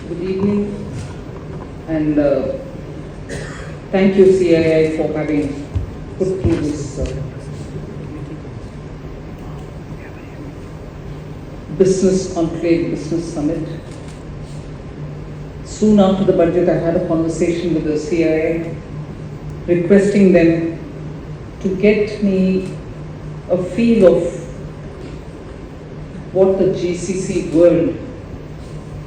Good evening, and thank you CII for having put through this Business Enclave Business Summit. Soon after the budget, I had a conversation with the CII requesting them to get me a feel of what the GCC world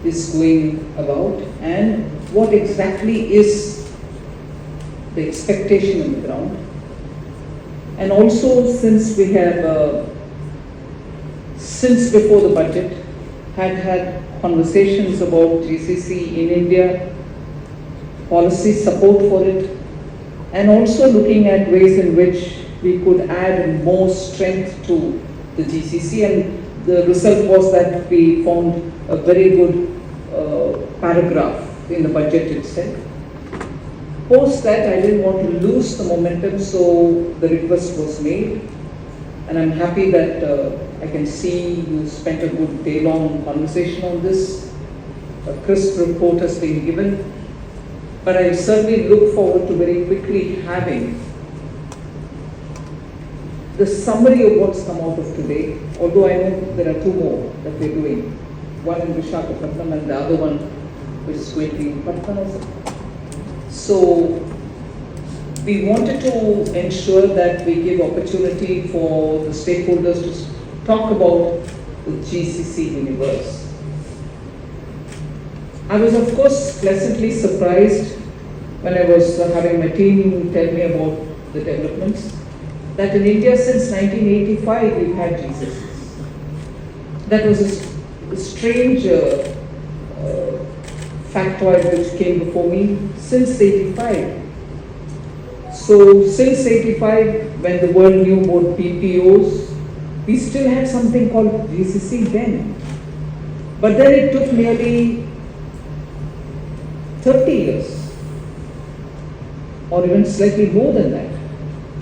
is going about and what exactly is the expectation on the ground. And also, since we have, since before the budget, had conversations about GCC in India, policy support for it, and also looking at ways in which we could add more strength to the GCC, and the result was that we found a very good paragraph in the budget itself. Post that, I didn't want to lose the momentum, so the request was made, and I'm happy that I can see you spent a good day-long conversation on this. A crisp report has been given, but I certainly look forward to very quickly having the summary of what's come out of today, although I know there are two more that we're doing. One in Visakhapatnam and the other one which is going to be in Patna. So we wanted to ensure that we give opportunity for the stakeholders to talk about the GCC universe. I was of course pleasantly surprised when I was having my team tell me about the developments that in India since 1985 we've had GCCs. That was a strange factoid which came before me since 85. So since 85, when the world knew about PPOs, we still had something called GCC then. But then it took nearly 30 years, or even slightly more than that,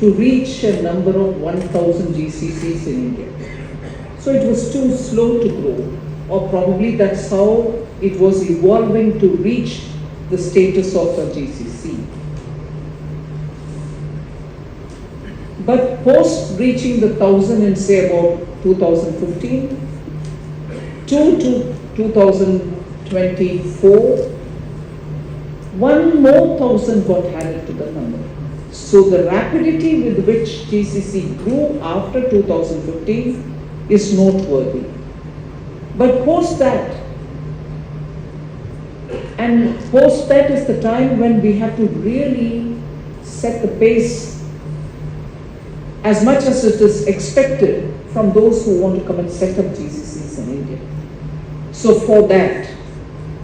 to reach a number of 1,000 GCCs in India. So it was too slow to grow, or probably that's how it was evolving to reach the status of a GCC. But post reaching the 1,000 in say about 2015 to 2024, one more 1,000 got added to the number. So the rapidity with which GCC grew after 2015 is noteworthy. But post that, and post that is the time when we have to really set the pace as much as it is expected from those who want to come and set up GCCs in India. So for that,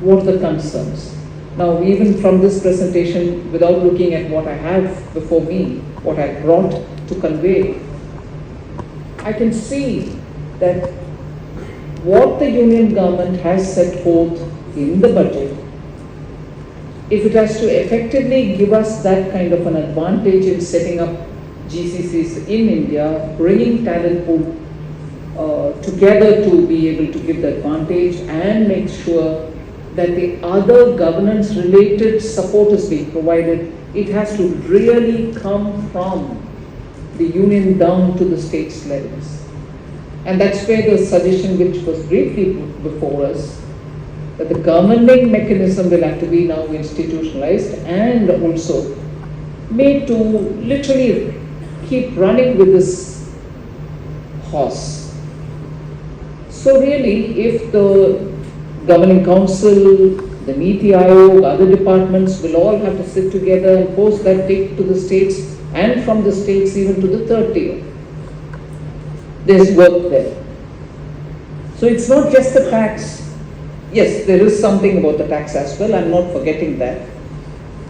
what are the concerns? Now, even from this presentation, without looking at what I have before me, what I brought to convey, I can see that what the union government has set forth in the budget, if it has to effectively give us that kind of an advantage in setting up GCCs in India, bringing talent pool together to be able to give the advantage and make sure that the other governance related support is being provided, it has to really come from the union down to the states levels. And that's where the suggestion which was briefly before us, that the governing mechanism will have to be now institutionalized and also made to literally keep running with this horse. So really, if the Governing Council, the Niti Aayog, other departments will all have to sit together and post that take to the states, and from the states even to the third tier. There's work there. So it's not just the tax. Yes, there is something about the tax as well, I'm not forgetting that.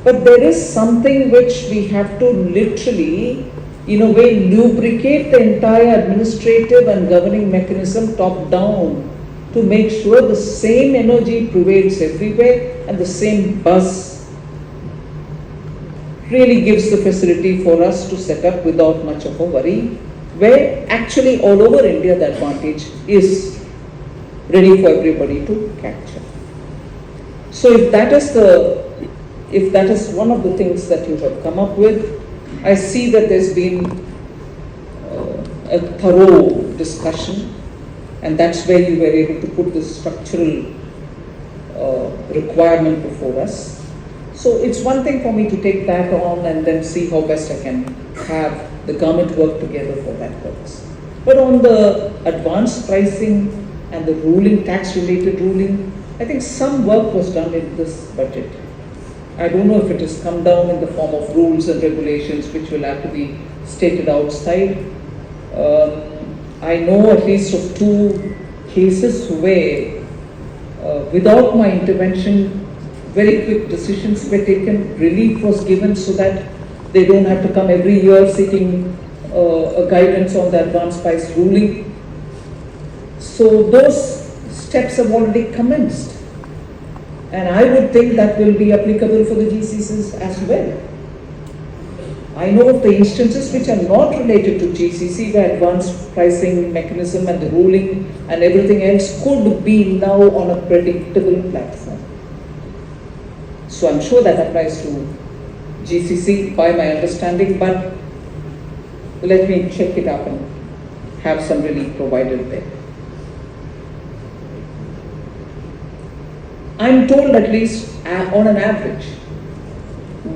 But there is something which we have to literally, in a way, lubricate the entire administrative and governing mechanism top down to make sure the same energy prevails everywhere and the same buzz really gives the facility for us to set up without much of a worry, where actually all over India the advantage is ready for everybody to capture. So if that is one of the things that you have come up with, I see that there's been a thorough discussion, and that's where you were able to put this structural requirement before us. So it's one thing for me to take that on and then see how best I can have the government work together for that purpose. But on the advanced pricing and the ruling, tax-related ruling, I think some work was done in this budget. I don't know if it has come down in the form of rules and regulations which will have to be stated outside. I know at least of 2 cases where without my intervention, very quick decisions were taken, relief was given so that they don't have to come every year seeking a guidance on the advanced price ruling. So those steps have already commenced. And I would think that will be applicable for the GCCs as well. I know of the instances which are not related to GCC, where advanced pricing mechanism and the ruling and everything else could be now on a predictable platform. So I'm sure that applies to GCC by my understanding, but let me check it up and have some relief provided there. I'm told at least on an average,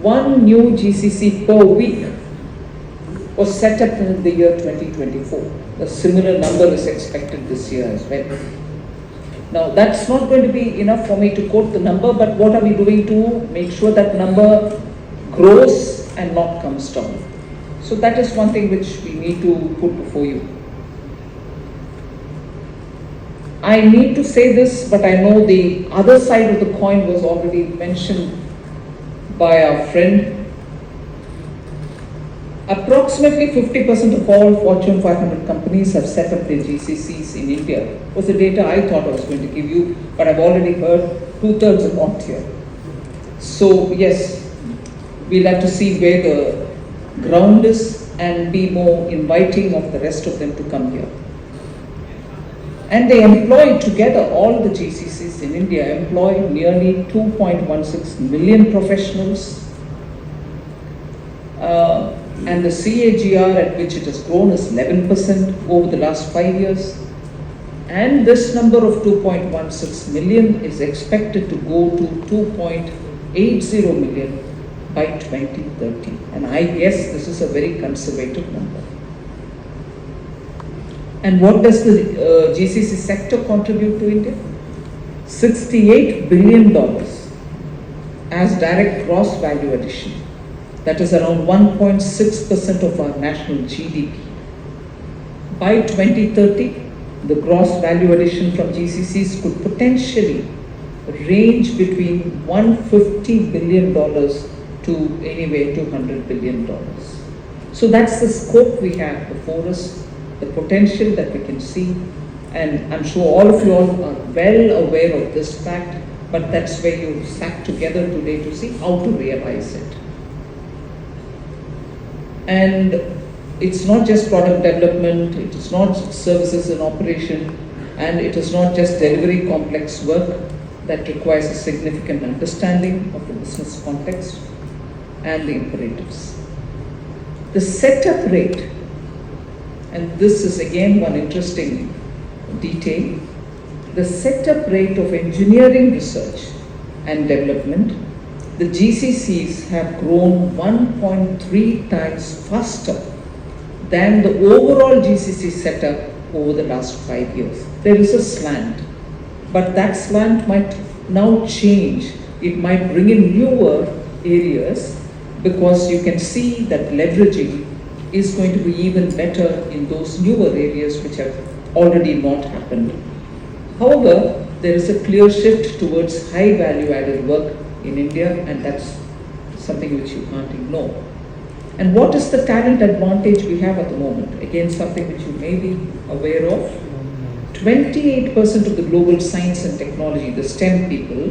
1 new GCC per week was set up in the year 2024. A similar number is expected this year as well. Now that's not going to be enough for me to quote the number, but what are we doing to make sure that number grows and not comes down? So that is one thing which we need to put before you. I need to say this, but I know the other side of the coin was already mentioned by our friend. Approximately 50% of all Fortune 500 companies have set up their GCCs in India. Was the data I thought I was going to give you, but I've already heard 2/3 are not here. So yes, we'll have to see where the ground is and be more inviting of the rest of them to come here. And they employ together, all the GCCs in India employ nearly 2.16 million professionals. And the CAGR at which it has grown is 11% over the last 5 years. And this number of 2.16 million is expected to go to 2.80 million by 2030. And I guess this is a very conservative number. And what does the GCC sector contribute to India? $68 billion as direct gross value addition. That is around 1.6% of our national GDP. By 2030, the gross value addition from GCCs could potentially range between $150 billion to anywhere to $100 billion. So that's the scope we have before us, the potential that we can see, and I'm sure all of you all are well aware of this fact, but that's where you sat together today to see how to realize it. And it's not just product development, it is not services and operation, and it is not just delivery complex work that requires a significant understanding of the business context and the imperatives. The setup rate, and this is again one interesting detail, the setup rate of engineering research and development, the GCCs have grown 1.3 times faster than the overall GCC setup over the last 5 years. There is a slant, but that slant might now change. It might bring in newer areas because you can see that leveraging is going to be even better in those newer areas which have already not happened. However, there is a clear shift towards high value added work in India, and that's something which you can't ignore. And what is the talent advantage we have at the moment? Again, something which you may be aware of. 28% of the global science and technology, the STEM people,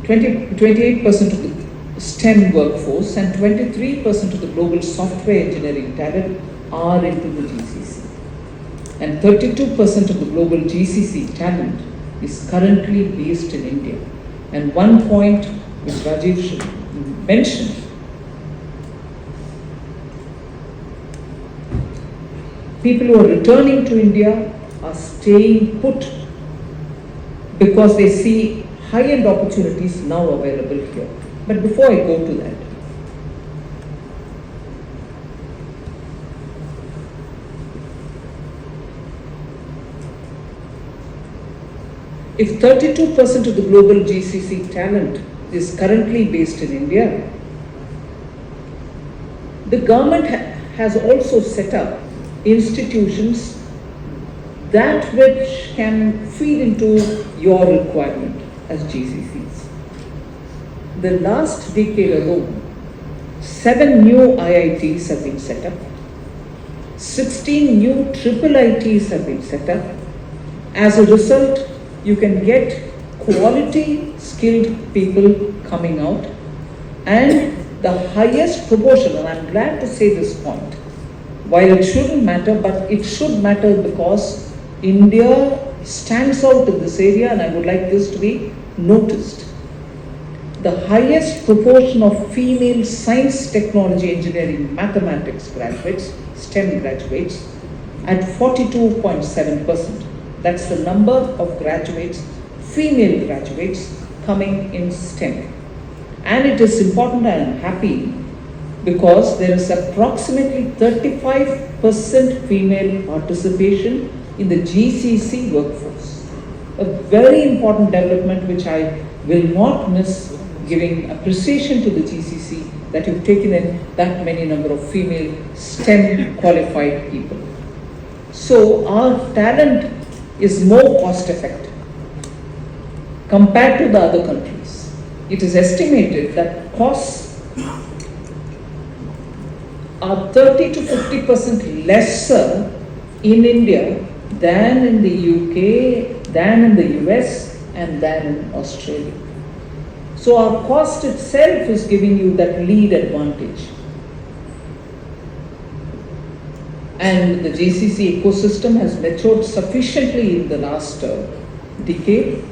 28% of the STEM workforce and 23% of the global software engineering talent are into the GCC. And 32% of the global GCC talent is currently based in India. And one point which Rajiv mentioned, people who are returning to India are staying put because they see high-end opportunities now available here. But before I go to that, if 32% of the global GCC talent is currently based in India, the government has also set up institutions that which can feed into your requirement as GCCs. The last decade alone, 7 new IITs have been set up, 16 new triple ITs have been set up. As a result, you can get quality skilled people coming out, and the highest proportion, and I'm glad to say this point, while it shouldn't matter, but it should matter because India stands out in this area, and I would like this to be noticed. The highest proportion of female science, technology, engineering, mathematics graduates, STEM graduates, at 42.7%. That's the number of graduates, female graduates, coming in STEM. And it is important, and I'm happy, because there is approximately 35% female participation in the GCC workforce. A very important development which I will not miss, giving appreciation to the GCC that you've taken in that many number of female STEM qualified people. So our talent is more cost effective compared to the other countries. It is estimated that costs are 30 to 50% lesser in India than in the UK, than in the US, and than in Australia. So our cost itself is giving you that lead advantage. And the GCC ecosystem has matured sufficiently in the last decade,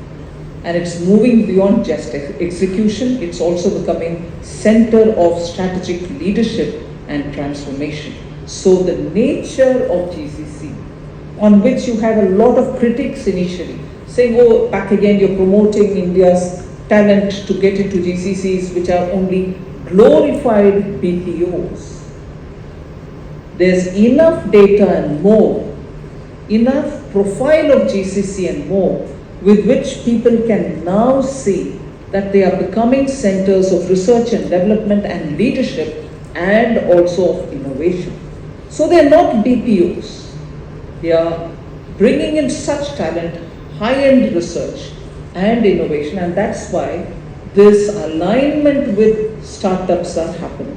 and it's moving beyond just execution. It's also becoming center of strategic leadership and transformation. So the nature of GCC, on which you had a lot of critics initially, saying, oh, back again, you're promoting India's talent to get into GCCs, which are only glorified BPOs. There's enough data and more, enough profile of GCC and more, with which people can now see that they are becoming centers of research and development and leadership, and also of innovation. So they are not BPOs. They are bringing in such talent, high-end research and innovation, and that's why this alignment with startups are happening.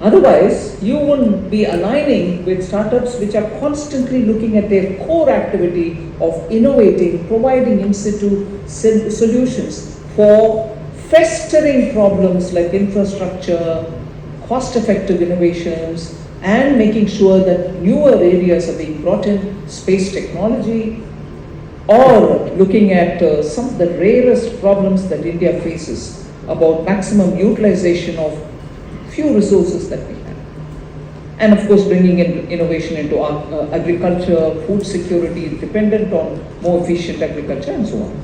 Otherwise, you wouldn't be aligning with startups which are constantly looking at their core activity of innovating, providing in situ solutions for festering problems like infrastructure, cost-effective innovations, and making sure that newer areas are being brought in, space technology, or looking at some of the rarest problems that India faces about maximum utilization of few resources that we have. And of course, bringing in innovation into our agriculture, food security, dependent on more efficient agriculture, and so on.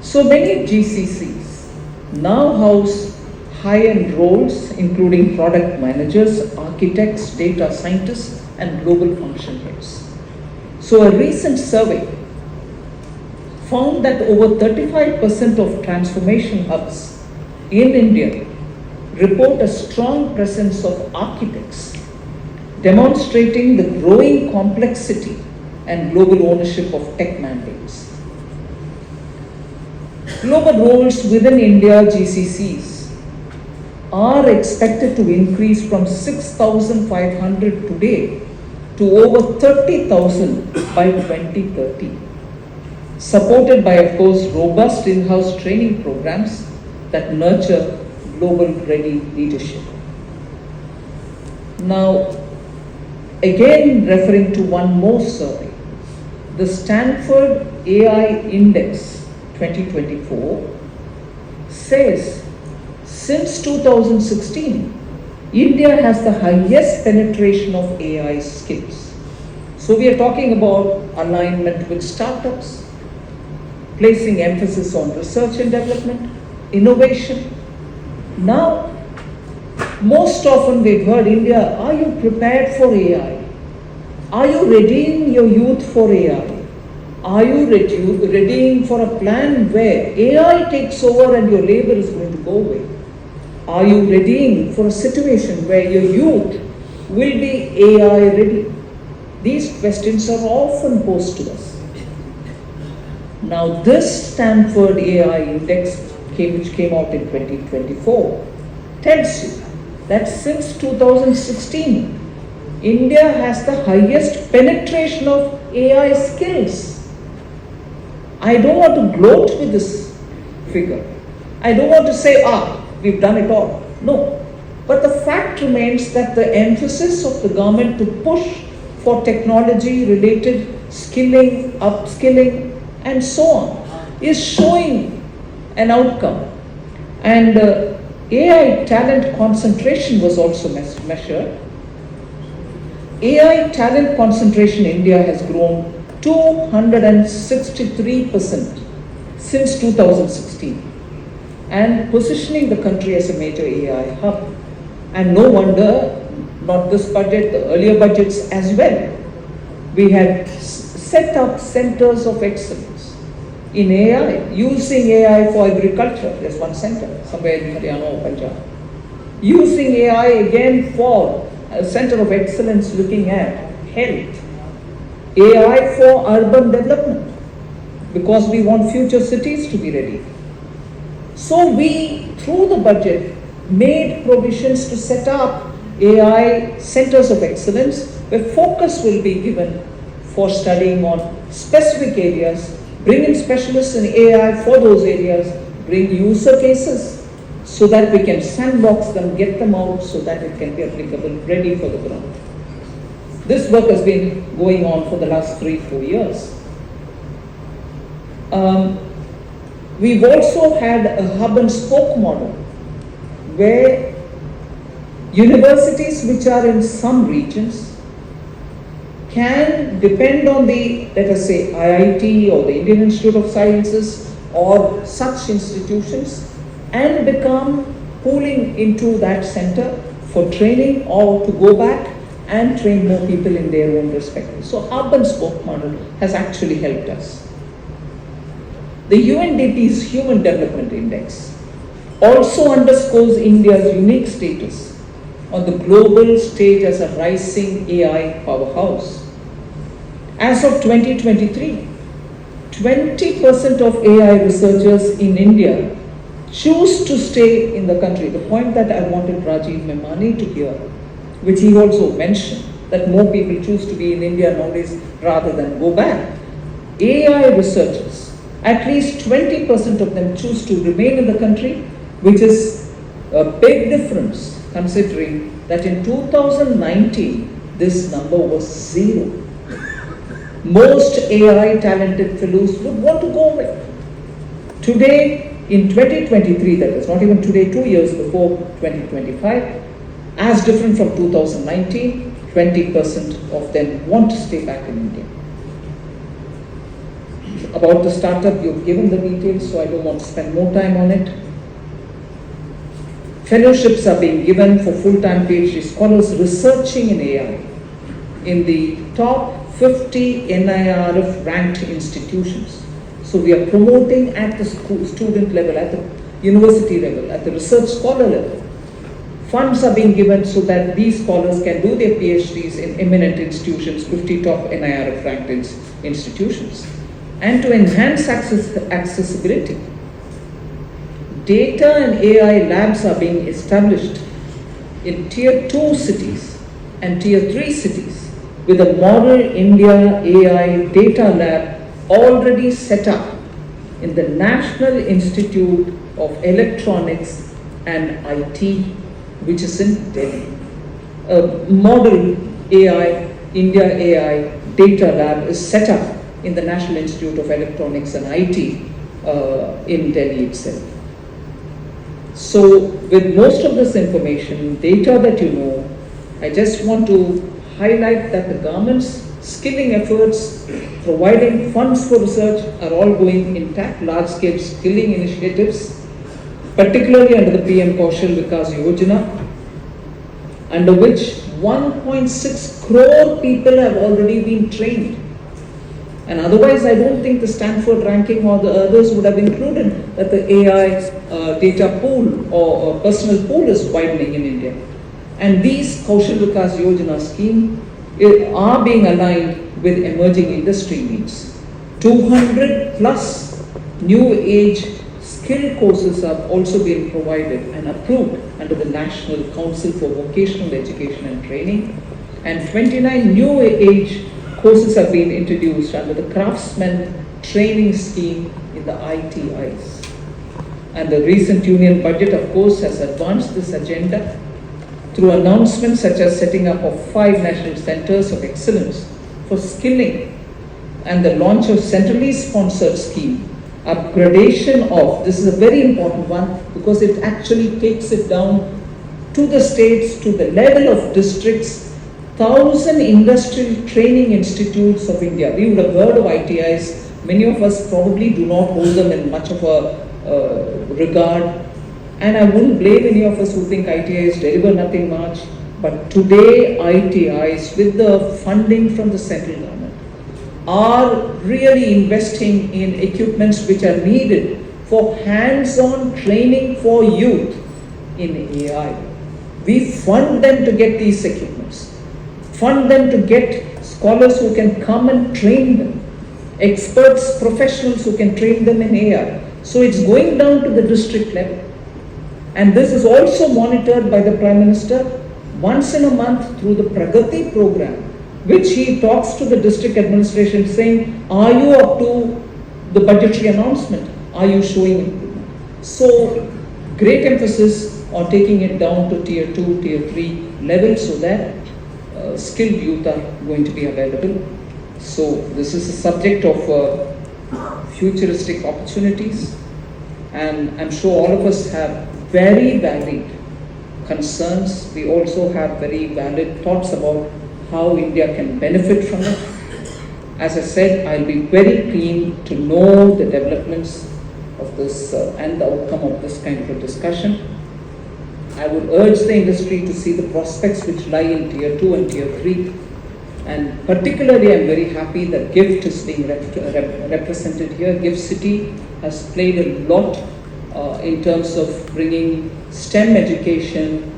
So many GCCs now house high-end roles, including product managers, architects, data scientists, and global function heads. So a recent survey found that over 35% of transformation hubs in India report a strong presence of architects, demonstrating the growing complexity and global ownership of tech mandates. Global roles within India GCCs are expected to increase from 6,500 today to over 30,000 by 2030, supported by, of course, robust in-house training programs that nurture global-ready leadership. Now, again referring to one more survey, the Stanford AI Index 2024 says since 2016, India has the highest penetration of AI skills. So we are talking about alignment with startups, placing emphasis on research and development, innovation. Now, most often we've heard India, are you prepared for AI? Are you readying your youth for AI? Are you readying for a plan where AI takes over and your labor is going to go away? Are you readying for a situation where your youth will be AI ready? These questions are often posed to us. Now, this Stanford AI Index, which came out in 2024, tells you that since 2016, India has the highest penetration of AI skills. I don't want to gloat with this figure. I don't want to say, we've done it all. No. But the fact remains that the emphasis of the government to push for technology-related skilling, upskilling, and so on is showing an outcome. And AI talent concentration was also measured. AI talent concentration in India has grown 263% since 2016 and positioning the country as a major AI hub. And no wonder, not this budget, the earlier budgets as well. We had set up centers of excellence in AI, using AI for agriculture. There's one center somewhere in Haryana or Punjab. Using AI again for a center of excellence looking at health. AI for urban development, because we want future cities to be ready. So we, through the budget, made provisions to set up AI centers of excellence where focus will be given for studying on specific areas, bring in specialists in AI for those areas, bring user cases so that we can sandbox them, get them out so that it can be applicable, ready for the ground. This work has been going on for the last 3-4 years. We've also had a hub and spoke model where universities which are in some regions can depend on the, let us say, IIT or the Indian Institute of Sciences or such institutions and become pooling into that center for training or to go back and train more people in their own respective. So hub and spoke model has actually helped us. The UNDP's Human Development Index also underscores India's unique status on the global stage as a rising AI powerhouse. As of 2023, 20% of AI researchers in India choose to stay in the country. The point that I wanted Rajiv Memani to hear, which he also mentioned, that more people choose to be in India nowadays rather than go back. AI researchers, at least 20% of them choose to remain in the country, which is a big difference considering that in 2019, this number was 0. Most AI talented fellows would want to go away. Today, in 2023, that is not even today, 2 years before 2025, as different from 2019, 20% of them want to stay back in India. About the startup, you've given the details, so I don't want to spend more time on it. Fellowships are being given for full-time PhD scholars researching in AI in the top 50 NIRF ranked institutions. So we are promoting at the student level, at the university level, at the research scholar level. Funds are being given so that these scholars can do their PhDs in eminent institutions, 50 top NIRF ranked institutions. And to enhance accessibility, data and AI labs are being established in Tier 2 cities and Tier 3 cities with a Model India AI Data Lab already set up in the National Institute of Electronics and IT, which is in Delhi. A Model AI India AI Data Lab is set up in the National Institute of Electronics and IT in Delhi itself. So with most of this information, data that you know, I just want to highlight that the government's skilling efforts, providing funds for research are all going intact. Large-scale skilling initiatives, particularly under the PM Kaushal Vikas Yojana, under which 1.6 crore people have already been trained. And otherwise, I don't think the Stanford ranking or the others would have included that the AI data pool or personal pool is widening in India. And these Kaushal Vikas Yojana scheme are being aligned with emerging industry needs. 200 plus new age skill courses have also been provided and approved under the National Council for Vocational Education and Training, and 29 new age courses have been introduced under the Craftsman Training Scheme in the ITIs. And the recent union budget, of course, has advanced this agenda through announcements such as setting up of 5 national centers of excellence for skilling and the launch of centrally sponsored scheme, upgradation of, this is a very important one because it actually takes it down to the states, to the level of districts, 1,000 industrial training institutes of India. We would have heard of ITIs. Many of us probably do not hold them in much of a regard. And I wouldn't blame any of us who think ITIs deliver nothing much. But today, ITIs, with the funding from the central government, are really investing in equipments which are needed for hands-on training for youth in AI. We fund them to get these equipments. Fund them to get scholars who can come and train them, experts, professionals who can train them in AI. So it's going down to the district level. And this is also monitored by the Prime Minister once in a month through the Pragati program, which he talks to the district administration saying, are you up to the budgetary announcement? Are you showing improvement? So great emphasis on taking it down to tier 2, tier 3 level so that skilled youth are going to be available. So this is a subject of futuristic opportunities, and I'm sure all of us have very valid concerns. We also have very valid thoughts about how India can benefit from it. As I said, I'll be very keen to know the developments of this and the outcome of this kind of a discussion. I would urge the industry to see the prospects which lie in tier 2 and tier 3. And particularly, I'm very happy that GIFT is being represented here. GIFT City has played a lot in terms of bringing STEM education,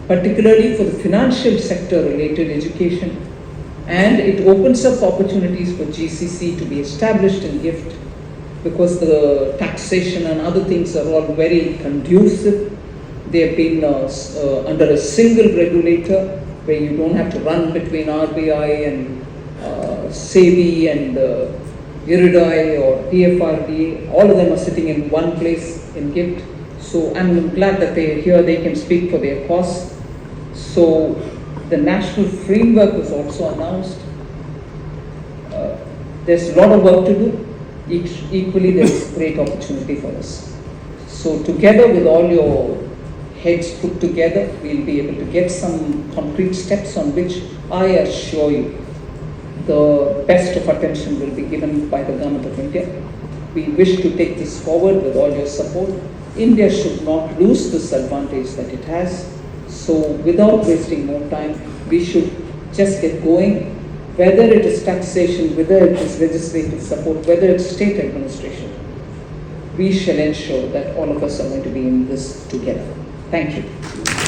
particularly for the financial sector related education. And it opens up opportunities for GCC to be established in GIFT because the taxation and other things are all very conducive. They have been under a single regulator where you don't have to run between RBI and SEBI and IRDAI or PFRDA. All of them are sitting in one place in GIFT. So I'm glad that they are here. They can speak for their cause. So the national framework was also announced. There's a lot of work to do. Equally, there's great opportunity for us. So together with all your heads put together, we'll be able to get some concrete steps on which I assure you the best of attention will be given by the Government of India. We wish to take this forward with all your support. India should not lose this advantage that it has. So without wasting more time, we should just get going, whether it is taxation, whether it is legislative support, whether it's state administration. We shall ensure that all of us are going to be in this together. Thank you.